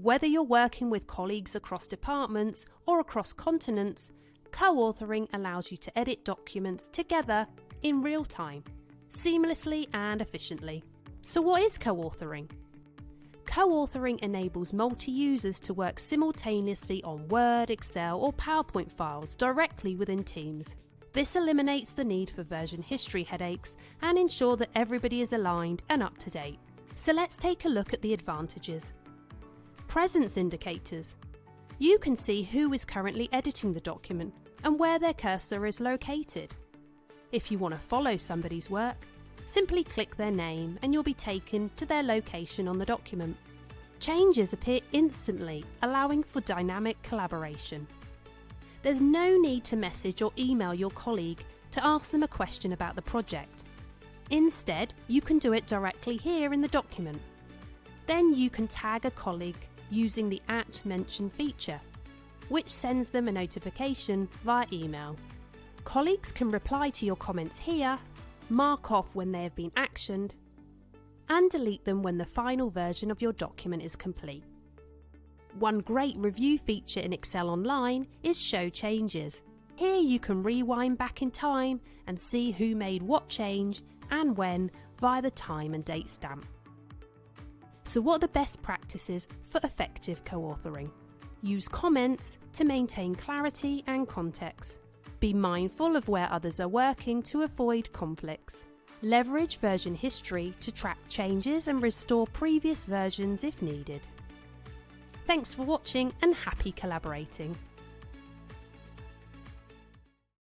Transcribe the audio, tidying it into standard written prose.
Whether you're working with colleagues across departments or across continents, co-authoring allows you to edit documents together in real time, seamlessly and efficiently. So what is co-authoring? Co-authoring enables multi-users to work simultaneously on Word, Excel or PowerPoint files directly within Teams. This eliminates the need for version history headaches and ensures that everybody is aligned and up to date. So let's take a look at the advantages. Presence indicators. You can see who is currently editing the document and where their cursor is located. If you want to follow somebody's work, simply click their name and you'll be taken to their location on the document. Changes appear instantly, allowing for dynamic collaboration. There's no need to message or email your colleague to ask them a question about the project. Instead, you can do it directly here in the document. Then you can tag a colleague using the @mention feature, which sends them a notification via email. Colleagues can reply to your comments here, mark off when they have been actioned, and delete them when the final version of your document is complete. One great review feature in Excel Online is Show Changes. Here you can rewind back in time and see who made what change and when via the time and date stamp. So what are the best practices for effective co-authoring? Use comments to maintain clarity and context. Be mindful of where others are working to avoid conflicts. Leverage version history to track changes and restore previous versions if needed. Thanks for watching and happy collaborating.